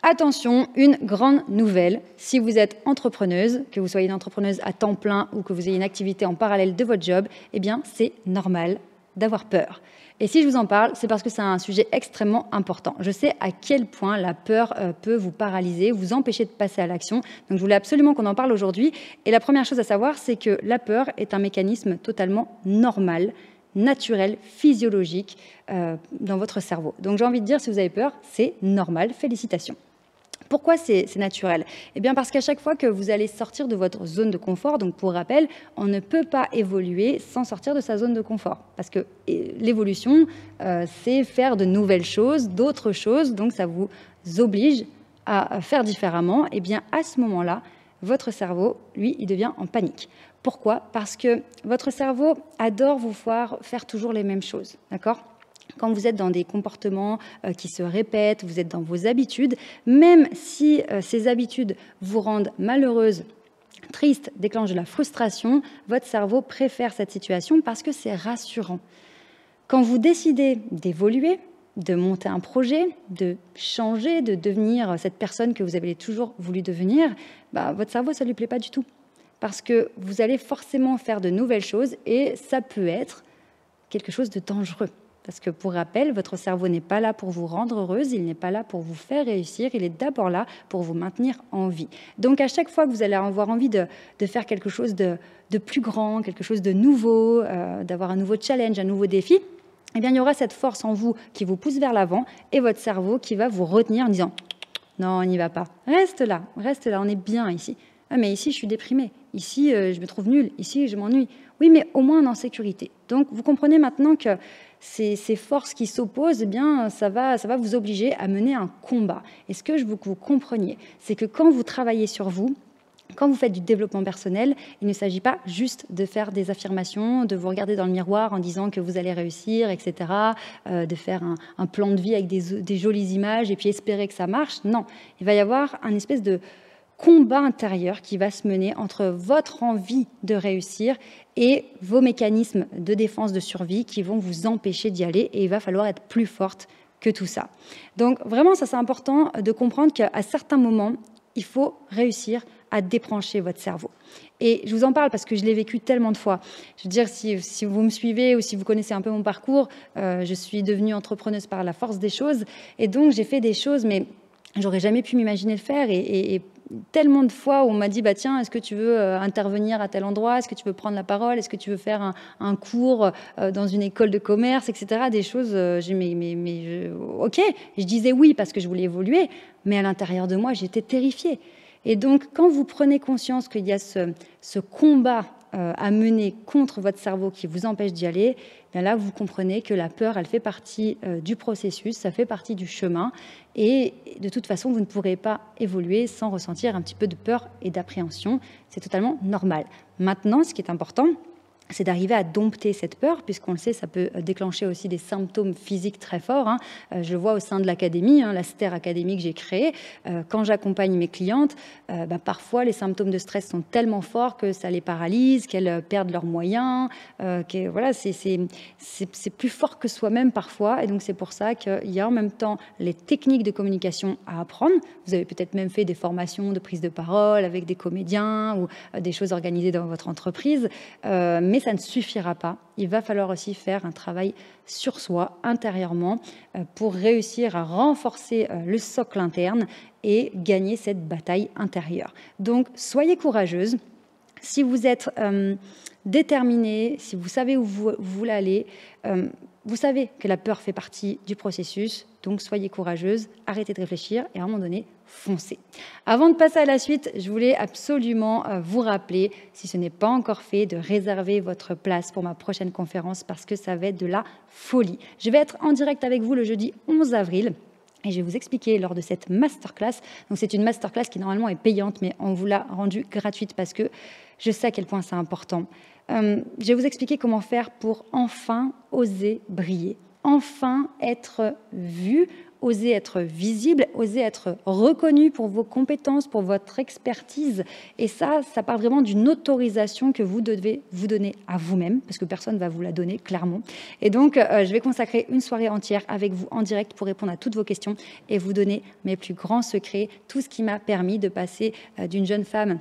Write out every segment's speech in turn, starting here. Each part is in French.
Attention, une grande nouvelle, si vous êtes entrepreneuse, que vous soyez une entrepreneuse à temps plein ou que vous ayez une activité en parallèle de votre job, eh bien c'est normal d'avoir peur. Et si je vous en parle, c'est parce que c'est un sujet extrêmement important. Je sais à quel point la peur peut vous paralyser, vous empêcher de passer à l'action. Donc je voulais absolument qu'on en parle aujourd'hui. Et la première chose à savoir, c'est que la peur est un mécanisme totalement normal, naturel, physiologique dans votre cerveau. Donc j'ai envie de dire, si vous avez peur, c'est normal. Félicitations. Pourquoi c'est naturel? Eh bien parce qu'à chaque fois que vous allez sortir de votre zone de confort, donc pour rappel, on ne peut pas évoluer sans sortir de sa zone de confort. Parce que l'évolution, c'est faire de nouvelles choses, d'autres choses, donc ça vous oblige à faire différemment. Eh bien à ce moment-là, votre cerveau, lui, il devient en panique. Pourquoi? Parce que votre cerveau adore vous voir faire toujours les mêmes choses, d'accord? Quand vous êtes dans des comportements qui se répètent, vous êtes dans vos habitudes, même si ces habitudes vous rendent malheureuse, triste, déclenchent de la frustration, votre cerveau préfère cette situation parce que c'est rassurant. Quand vous décidez d'évoluer, de monter un projet, de changer, de devenir cette personne que vous avez toujours voulu devenir, votre cerveau, ça ne lui plaît pas du tout. Parce que vous allez forcément faire de nouvelles choses et ça peut être quelque chose de dangereux. Parce que pour rappel, votre cerveau n'est pas là pour vous rendre heureuse, il n'est pas là pour vous faire réussir, il est d'abord là pour vous maintenir en vie. Donc à chaque fois que vous allez avoir envie de faire quelque chose de plus grand, quelque chose de nouveau, d'avoir un nouveau challenge, un nouveau défi, eh bien il y aura cette force en vous qui vous pousse vers l'avant et votre cerveau qui va vous retenir en disant « Non, on n'y va pas. Reste là, on est bien ici. Ah, mais ici, je suis déprimée. Ici, je me trouve nulle. Ici, je m'ennuie. » Oui, mais au moins en sécurité. Donc, vous comprenez maintenant que ces forces qui s'opposent, eh bien, ça va vous obliger à mener un combat. Et ce que je veux que vous compreniez, c'est que quand vous travaillez sur vous, quand vous faites du développement personnel, il ne s'agit pas juste de faire des affirmations, de vous regarder dans le miroir en disant que vous allez réussir, etc., de faire un plan de vie avec des jolies images et puis espérer que ça marche. Non, il va y avoir un espèce de combat intérieur qui va se mener entre votre envie de réussir et vos mécanismes de défense, de survie qui vont vous empêcher d'y aller et il va falloir être plus forte que tout ça. Donc vraiment, ça c'est important de comprendre qu'à certains moments, il faut réussir à débrancher votre cerveau. Et je vous en parle parce que je l'ai vécu tellement de fois. Je veux dire, si vous me suivez ou si vous connaissez un peu mon parcours, je suis devenue entrepreneuse par la force des choses et donc j'ai fait des choses, mais j'aurais jamais pu m'imaginer le faire et tellement de fois où on m'a dit tiens, est-ce que tu veux intervenir à tel endroit, est-ce que tu veux prendre la parole, est-ce que tu veux faire un cours dans une école de commerce, etc. Des choses, ok, je disais oui parce que je voulais évoluer, mais à l'intérieur de moi, j'étais terrifiée. Et donc, quand vous prenez conscience qu'il y a ce combat à mener contre votre cerveau qui vous empêche d'y aller, bien là, vous comprenez que la peur, elle fait partie du processus, ça fait partie du chemin. Et de toute façon, vous ne pourrez pas évoluer sans ressentir un petit peu de peur et d'appréhension. C'est totalement normal. Maintenant, ce qui est important, c'est d'arriver à dompter cette peur, puisqu'on le sait, ça peut déclencher aussi des symptômes physiques très forts. Je le vois au sein de l'académie, la Ster Academy que j'ai créée. Quand j'accompagne mes clientes, parfois les symptômes de stress sont tellement forts que ça les paralyse, qu'elles perdent leurs moyens. Voilà, c'est plus fort que soi-même parfois. Et donc c'est pour ça qu'il y a en même temps les techniques de communication à apprendre. Vous avez peut-être même fait des formations de prise de parole avec des comédiens ou des choses organisées dans votre entreprise. Mais ça ne suffira pas. Il va falloir aussi faire un travail sur soi, intérieurement, pour réussir à renforcer le socle interne et gagner cette bataille intérieure. Donc, soyez courageuse. Si vous êtes déterminée, si vous savez où vous voulez aller, vous savez que la peur fait partie du processus. Donc, soyez courageuse, arrêtez de réfléchir et à un moment donné, foncez. Avant de passer à la suite, je voulais absolument vous rappeler, si ce n'est pas encore fait, de réserver votre place pour ma prochaine conférence parce que ça va être de la folie. Je vais être en direct avec vous le jeudi 11 avril. Et je vais vous expliquer lors de cette masterclass. Donc c'est une masterclass qui normalement est payante, mais on vous l'a rendue gratuite parce que je sais à quel point c'est important. Je vais vous expliquer comment faire pour enfin oser briller. Enfin être vu, osez être visible, osez être reconnu pour vos compétences, pour votre expertise. Et ça part vraiment d'une autorisation que vous devez vous donner à vous-même, parce que personne ne va vous la donner, clairement. Et donc, je vais consacrer une soirée entière avec vous en direct pour répondre à toutes vos questions et vous donner mes plus grands secrets, tout ce qui m'a permis de passer d'une jeune femme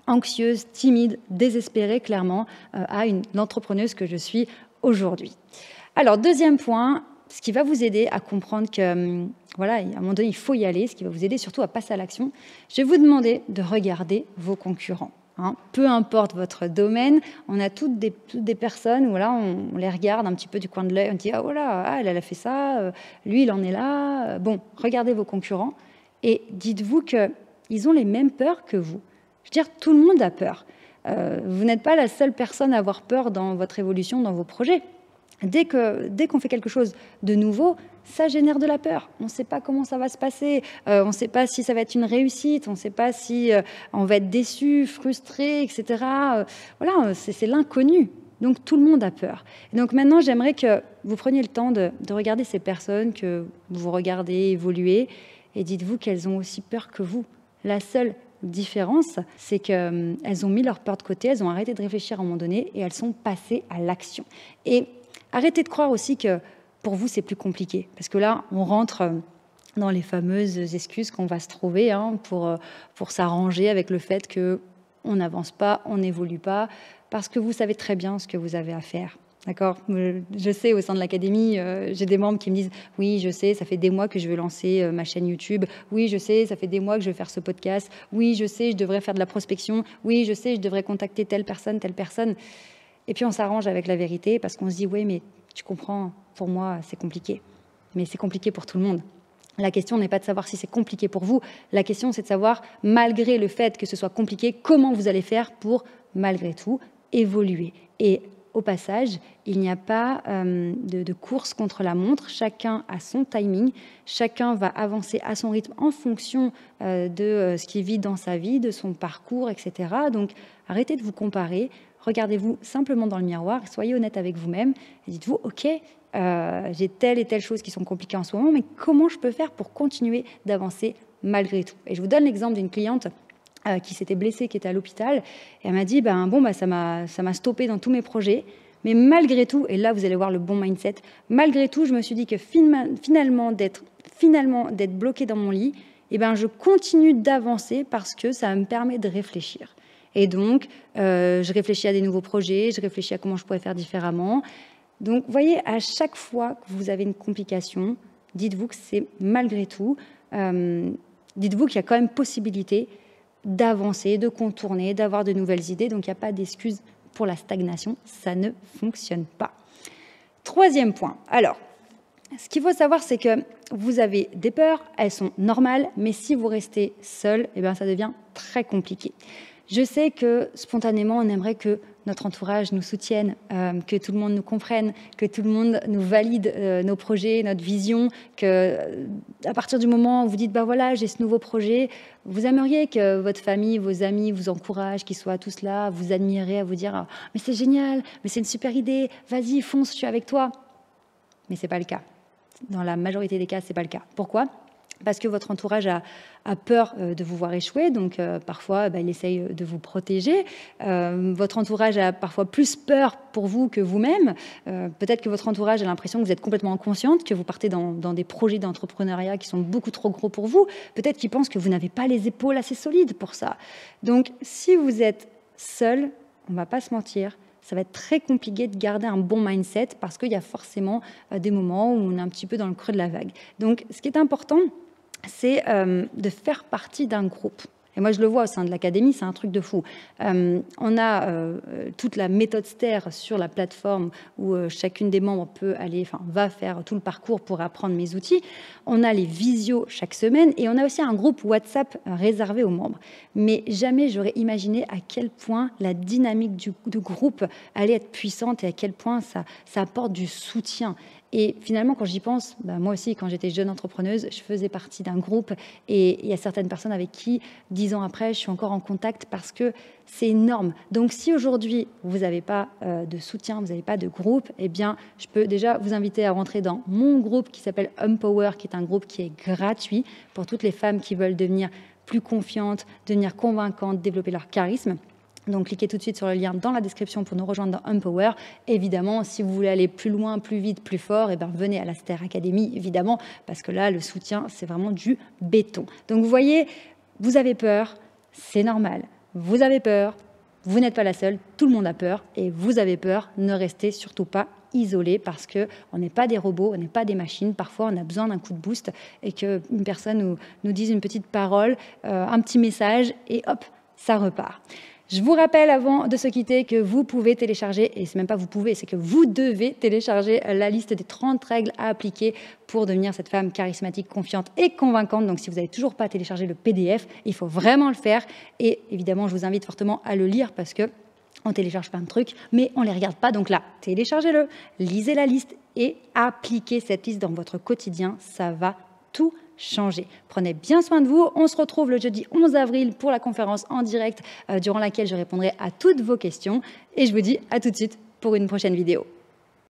anxieuse, timide, désespérée, clairement, à l'entrepreneuse que je suis aujourd'hui. Alors, deuxième point, ce qui va vous aider à comprendre que, voilà, à un moment donné, il faut y aller, ce qui va vous aider surtout à passer à l'action, je vais vous demander de regarder vos concurrents. Peu importe votre domaine, on a toutes des personnes où là, on les regarde un petit peu du coin de l'œil, on dit « Ah oh là, elle a fait ça, lui, il en est là. » Bon, regardez vos concurrents et dites-vous qu'ils ont les mêmes peurs que vous. Je veux dire, tout le monde a peur. Vous n'êtes pas la seule personne à avoir peur dans votre évolution, dans vos projets. Dès qu'on fait quelque chose de nouveau, ça génère de la peur. On ne sait pas comment ça va se passer, on ne sait pas si ça va être une réussite, on ne sait pas si on va être déçu, frustré, etc. Voilà, c'est l'inconnu. Donc tout le monde a peur. Et donc maintenant, j'aimerais que vous preniez le temps de regarder ces personnes que vous regardez évoluer et dites-vous qu'elles ont aussi peur que vous. La seule différence, c'est qu'elles ont mis leur peur de côté, elles ont arrêté de réfléchir à un moment donné et elles sont passées à l'action. Et arrêtez de croire aussi que pour vous, c'est plus compliqué. Parce que là, on rentre dans les fameuses excuses qu'on va se trouver pour s'arranger avec le fait qu'on n'avance pas, on n'évolue pas, parce que vous savez très bien ce que vous avez à faire. D'accord ? Je sais, au sein de l'académie, j'ai des membres qui me disent « Oui, je sais, ça fait des mois que je veux lancer ma chaîne YouTube. Oui, je sais, ça fait des mois que je veux faire ce podcast. Oui, je sais, je devrais faire de la prospection. Oui, je sais, je devrais contacter telle personne, telle personne. » Et puis, on s'arrange avec la vérité parce qu'on se dit « Oui, mais tu comprends, pour moi, c'est compliqué. » Mais c'est compliqué pour tout le monde. La question n'est pas de savoir si c'est compliqué pour vous. La question, c'est de savoir, malgré le fait que ce soit compliqué, comment vous allez faire pour, malgré tout, évoluer. Et au passage, il n'y a pas de course contre la montre. Chacun a son timing. Chacun va avancer à son rythme en fonction de ce qu'il vit dans sa vie, de son parcours, etc. Donc, arrêtez de vous comparer. Regardez-vous simplement dans le miroir. Soyez honnête avec vous-même. Et dites-vous, OK, j'ai telle et telle chose qui sont compliquées en ce moment, mais comment je peux faire pour continuer d'avancer malgré tout? Et je vous donne l'exemple d'une cliente qui s'était blessée, qui était à l'hôpital. Et elle m'a dit, ça m'a stoppé dans tous mes projets. Mais malgré tout, et là, vous allez voir le bon mindset, malgré tout, je me suis dit que finalement, d'être bloquée dans mon lit, je continue d'avancer parce que ça me permet de réfléchir. Et donc, je réfléchis à des nouveaux projets, je réfléchis à comment je pourrais faire différemment. Donc, vous voyez, à chaque fois que vous avez une complication, dites-vous que c'est malgré tout, dites-vous qu'il y a quand même possibilité d'avancer, de contourner, d'avoir de nouvelles idées. Donc, il n'y a pas d'excuse pour la stagnation. Ça ne fonctionne pas. Troisième point. Alors, ce qu'il faut savoir, c'est que vous avez des peurs, elles sont normales, mais si vous restez seul, ça devient très compliqué. Je sais que spontanément, on aimerait que notre entourage nous soutienne, que tout le monde nous comprenne, que tout le monde nous valide nos projets, notre vision, que à partir du moment où vous dites voilà, j'ai ce nouveau projet, vous aimeriez que votre famille, vos amis vous encouragent, qu'ils soient tous là, vous admirez, à vous dire mais c'est génial, mais c'est une super idée, vas-y, fonce, je suis avec toi. Mais c'est pas le cas. Dans la majorité des cas, c'est pas le cas. Pourquoi ? Parce que votre entourage a peur de vous voir échouer, donc parfois il essaye de vous protéger. Votre entourage a parfois plus peur pour vous que vous-même. Peut-être que votre entourage a l'impression que vous êtes complètement inconsciente, que vous partez dans des projets d'entrepreneuriat qui sont beaucoup trop gros pour vous. Peut-être qu'ils pensent que vous n'avez pas les épaules assez solides pour ça. Donc si vous êtes seul, on ne va pas se mentir, ça va être très compliqué de garder un bon mindset parce qu'il y a forcément des moments où on est un petit peu dans le creux de la vague. Donc ce qui est important, c'est de faire partie d'un groupe. Et moi, je le vois au sein de l'académie, c'est un truc de fou. On a toute la méthode STER sur la plateforme où chacune des membres va faire tout le parcours pour apprendre mes outils. On a les visios chaque semaine et on a aussi un groupe WhatsApp réservé aux membres. Mais jamais j'aurais imaginé à quel point la dynamique du groupe allait être puissante et à quel point ça apporte du soutien. Et finalement, quand j'y pense, moi aussi, quand j'étais jeune entrepreneuse, je faisais partie d'un groupe et il y a certaines personnes avec qui, 10 ans après, je suis encore en contact parce que c'est énorme. Donc, si aujourd'hui, vous n'avez pas de soutien, vous n'avez pas de groupe, eh bien, je peux déjà vous inviter à rentrer dans mon groupe qui s'appelle Empower, qui est un groupe qui est gratuit pour toutes les femmes qui veulent devenir plus confiantes, devenir convaincantes, développer leur charisme. Donc, cliquez tout de suite sur le lien dans la description pour nous rejoindre dans Empower. Évidemment, si vous voulez aller plus loin, plus vite, plus fort, venez à la Star Academy, évidemment, parce que là, le soutien, c'est vraiment du béton. Donc, vous voyez, vous avez peur, c'est normal. Vous avez peur, vous n'êtes pas la seule, tout le monde a peur. Et vous avez peur, ne restez surtout pas isolé parce qu'on n'est pas des robots, on n'est pas des machines. Parfois, on a besoin d'un coup de boost et qu'une personne nous dise une petite parole, un petit message et hop, ça repart. Je vous rappelle avant de se quitter que vous pouvez télécharger, et c'est même pas vous pouvez, c'est que vous devez télécharger la liste des 30 règles à appliquer pour devenir cette femme charismatique, confiante et convaincante. Donc si vous n'avez toujours pas téléchargé le PDF, il faut vraiment le faire. Et évidemment, je vous invite fortement à le lire parce que on télécharge plein de trucs, mais on ne les regarde pas. Donc là, téléchargez-le, lisez la liste et appliquez cette liste dans votre quotidien. Ça va tout changer. Prenez bien soin de vous. On se retrouve le jeudi 11 avril pour la conférence en direct durant laquelle je répondrai à toutes vos questions. Et je vous dis à tout de suite pour une prochaine vidéo.